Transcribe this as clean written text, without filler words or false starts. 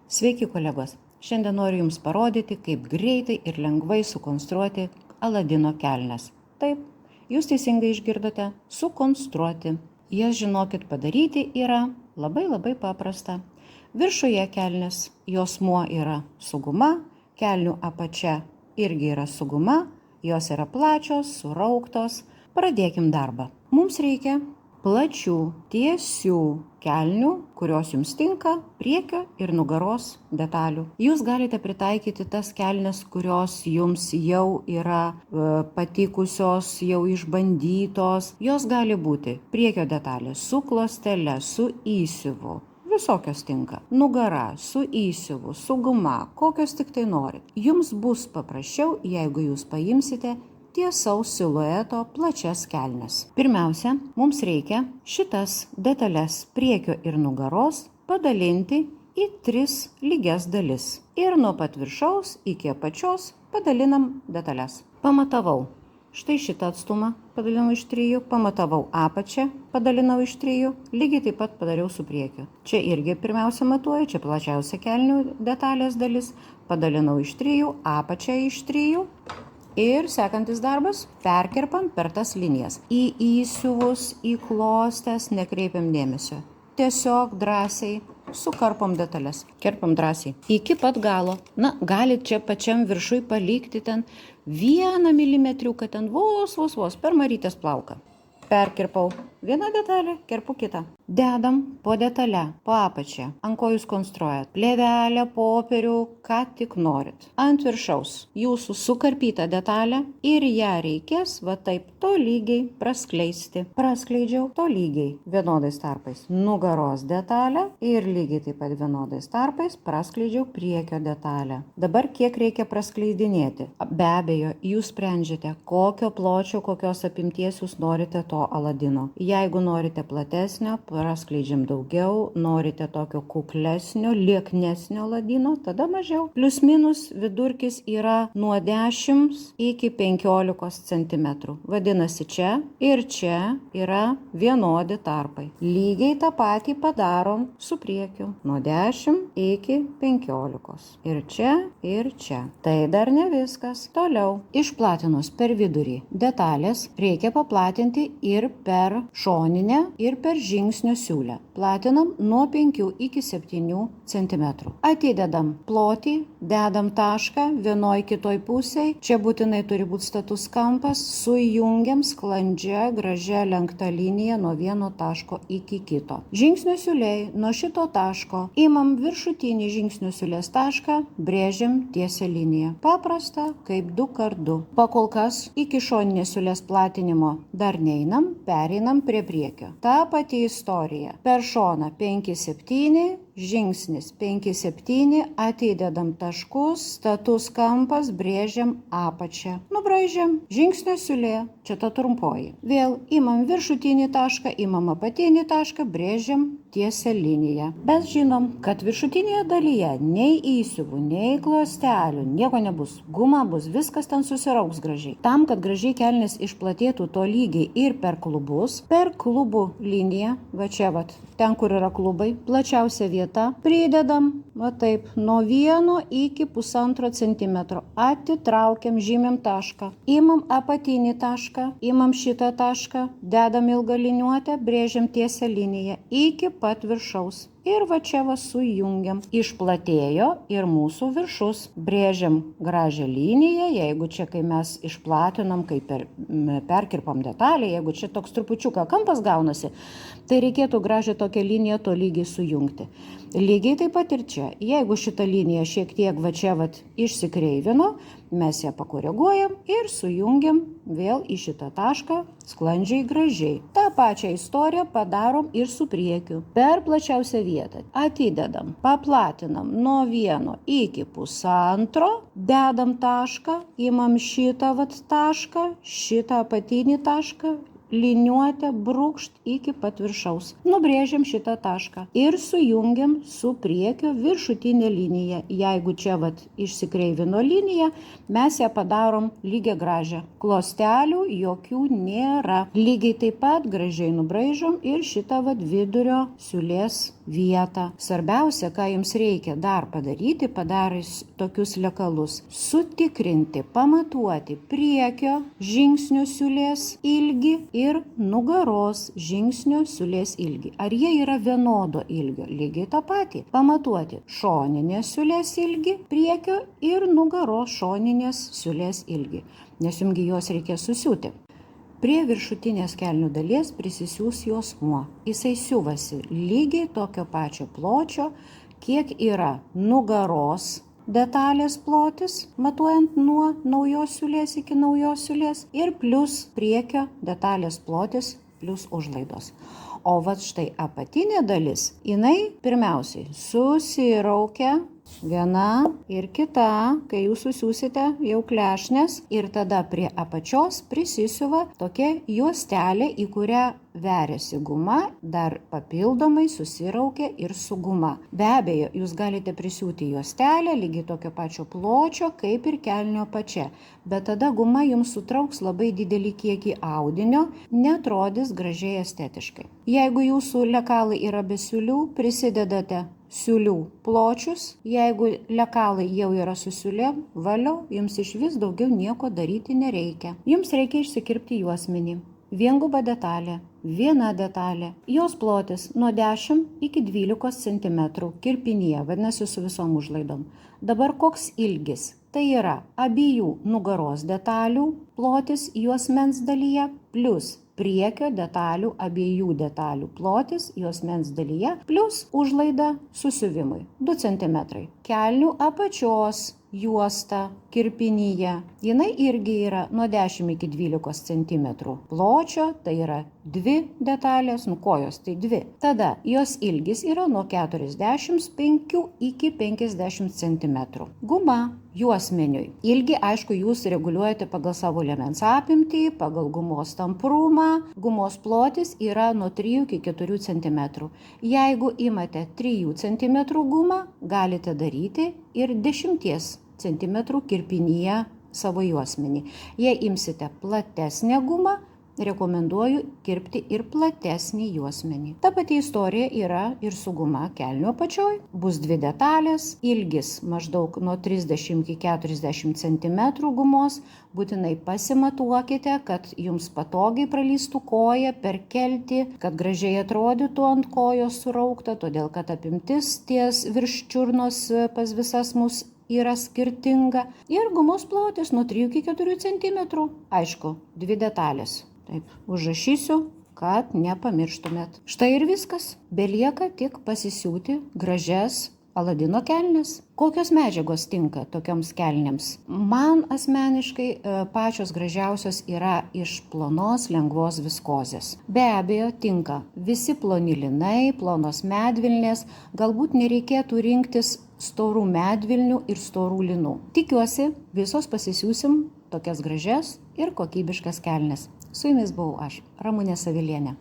Sveiki kolegos, šiandien noriu Jums parodyti, kaip greitai ir lengvai sukonstruoti Aladino kelnes. Taip, Jūs teisingai išgirdote, sukonstruoti. Jas žinokit padaryti yra labai paprasta. Viršuje kelnes, jos muo yra su guma, kelnių apačia irgi yra su guma, jos yra plačios, surauktos. Pradėkim darbą. Mums reikia plačių, tiesių kelnių, kurios jums tinka, priekio ir nugaros detalių. Jūs galite pritaikyti tas kelnes, kurios jums jau yra patikusios, jau išbandytos. Jos gali būti priekio detalės su klostele, su įsiuvu. Visokios tinka. Nugara, su įsiuvu, su guma, kokios tik tai norit. Jums bus paprasčiau, jeigu jūs paimsite tiesaus silueto plačias kelnes. Pirmiausia, mums reikia šitas detales priekio ir nugaros padalinti į 3 lygias dalis. Ir nuo pat viršaus iki apačios padalinam detales. Pamatavau. Štai šitą atstumą padalinau iš 3, pamatavau apačią, padalinau iš 3, lygiai taip pat padariau su priekiu. Čia irgi pirmiausia matuoju, čia plačiausia kelnių detalės dalis, padalinau iš 3, apačią iš 3. Ir sekantis darbas, perkirpam per tas linijas. Į įsiuvus, į klostes nekreipiam dėmesio. Tiesiog drąsiai sukarpom detalės. Kirpam drąsiai. Iki pat galo. Na, galit čia pačiam viršui palikti ten 1 milimetriuką, ten vos per marytės plauką. Perkirpau vieną detalę, kirpu kitą. Dedam po detalę, po apačią. Ant ko jūs konstruojat? Plėvelę, popierių, ką tik norit. Ant viršaus jūsų sukarpytą detalę ir ją reikės va taip tolygiai praskleisti. Praskleidžiau tolygiai, vienodais tarpais. Nugaros detalę ir lygiai taip pat vienodais tarpais praskleidžiau priekio detalę. Dabar kiek reikia praskleidinėti? Be abejo, jūs sprendžiate, kokio pločio, kokios apimties jūs norite to Aladino. Jeigu norite platesnio, praskleidžiam daugiau, norite tokio kuklesnio, lieknesnio Aladino, tada mažiau. Plius minus vidurkis yra nuo 10 iki 15 cm. Vadinasi, čia ir čia yra vienodi tarpai. Lygiai tą patį padarom su priekiu. Nuo 10 iki 15. Ir čia. Tai dar ne viskas. Toliau. Išplatinus per vidurį detalės reikia paplatinti ir per šoninę ir per žingsnio siūlę. Platinam nuo 5 iki 7 cm. Atidedam plotį, dedam tašką vienoj kitoj pusėj. Čia būtinai turi būti status kampas, sujungiam sklandžia, gražia lenkta linija nuo vieno taško iki kito. Žingsnio siūliai nuo šito taško imam viršutinį žingsnio siūlės tašką, brėžiam tiesią liniją. Paprasta, kaip 2x2. Pakol kas iki šoninės siūlės platinimo dar neinam, pereinam prie priekio. Ta pati istorija. Per šoną 5-7, žingsnis 5-7, atidedam taškus, status kampas, brėžiam apačią. Nubraižiam žingsnio siūlė, čia ta trumpoji. Vėl imam viršutinį tašką, imam apatinį tašką, brėžiam tiesią liniją. Bet žinom, kad viršutinėje dalyje nei įsiuvų, nei klostelių, nieko nebus. Guma bus, viskas ten susirauks gražiai. Tam, kad gražiai kelnes išplatėtų tolygiai ir per klubus, per klubų liniją, va čia vat, ten kur yra klubai, plačiausia vieta, pridedam, va taip, nuo 1 iki 1,5 cm. Atitraukiam, žymėm tašką. Imam apatinį tašką, imam šitą tašką, dedam ilgą liniuotę, brėžiam tiesią liniją iki pat viršaus. Ir va čia va sujungiam. Išplatėjo ir mūsų viršus. Brėžiam gražią liniją, jeigu čia, kai mes išplatinam, kai perkirpam detalę, jeigu čia toks trupučiuką kampas gaunasi, tai reikėtų gražią tokią liniją tolygiai sujungti. Lygiai taip pat ir čia. Jeigu šita linija šiek tiek va čia va išsikreivino, mes ją pakoreguojam ir sujungiam vėl į šitą tašką sklandžiai gražiai. Ta pačią istoriją padarom ir su priekiu. Per plačiausią vietą atidedam, paplatinam nuo 1 iki 1,5, dedam tašką, imam šitą vat tašką, šitą apatinį tašką, liniuotę brūkšt iki pat viršaus. Nubrėžiam šitą tašką ir sujungiam su priekio viršutinė linija. Jeigu čia vat išsikreivino linija, mes ją padarom lygiai gražią. Klostelių jokių nėra. Lygiai taip pat gražiai nubraižom ir šitą vat vidurio siūlės vietą. Svarbiausia, ką jums reikia dar padaryti, padarius tokius lekalus, sutikrinti, pamatuoti priekio žingsnio siūlės ilgį ir nugaros žingsnio siūlės ilgį. Ar jie yra vienodo ilgio? Lygiai tą patį. Pamatuoti šoninės siūlės ilgį priekio ir nugaros šoninės siūlės ilgį, nes jums juos reikės susiūti. Prie viršutinės kelnių dalies prisisiūs juosmuo. Jisai siuvasi lygiai tokio pačio pločio, kiek yra nugaros detalės plotis, matuojant nuo naujos siūlės iki naujos siūlės, ir plus priekio detalės plotis plus užlaidos. O vat štai apatinė dalis, jinai pirmiausiai susiraukia viena ir kita, kai jūs susiūsite jau klešnės, ir tada prie apačios prisisiuva tokia juostelė, į kurią veriasi guma, dar papildomai susiraukia ir su guma. Be abejo, jūs galite prisiūti juostelę lygiai tokio pačio pločio, kaip ir kelnio apačia, bet tada guma jums sutrauks labai didelį kiekį audinio, neatrodys gražiai estetiškai. Jeigu jūsų lekalai yra be siūlių, prisidedate siūlių pločius, jeigu lekalai jau yra su siūlėm, valio, jums iš vis daugiau nieko daryti nereikia. Jums reikia išsikirpti juosmenį. Vienguba detalė, viena detalė. Jos plotis nuo 10 iki 12 cm kirpinyje, vadinasi su visom užlaidom. Dabar koks ilgis? Tai yra abiejų nugaros detalių plotis juosmens dalyje plus priekio detalių, abiejų detalių plotis juosmens dalyje plus užlaida susiuvimui 2 cm. Kelnių apačios juosta kirpinyje, jinai irgi yra nuo 10 iki 12 cm pločio, tai yra 2 detalės, kojos tai 2. Tada jos ilgis yra nuo 45 iki 50 cm. Guma juosmeniui. Ilgi, aišku, jūs reguliuojate pagal savo liemens apimtį, pagal gumos tamprumą. Gumos plotis yra nuo 3 iki 4 cm. Jeigu imate 3 cm gumą, galite daryti ir 10 cm kirpinyje savo juosmenį. Jei imsite platesnę gumą, rekomenduoju kirpti ir platesnį juosmenį. Ta pati istorija yra ir su guma kelnių apačioj. Bus 2 detalės, ilgis maždaug nuo 30 iki 40 cm gumos. Būtinai pasimatuokite, kad jums patogiai pralystų koja per keltį, kad gražiai atrodytų ant kojos suraukta, todėl kad apimtis ties virš čiurnos pas visas mus yra skirtinga. Ir gumos plotis nuo 3 iki 4 cm. Aišku, 2 detalės. Taip, užrašysiu, kad nepamirštumėt. Štai ir viskas. Belieka tik pasisiūti gražias Aladino kelnes. Kokios medžiagos tinka tokioms kelnėms? Man asmeniškai pačios gražiausios yra iš plonos, lengvos viskozės. Be abejo, tinka visi ploni linai, plonos medvilnės. Galbūt nereikėtų rinktis storų medvilnių ir storų linų. Tikiuosi, visos pasisiūsim tokias gražias ir kokybiškas kelnes. Su jumis buvau aš, Ramunė Savilienė.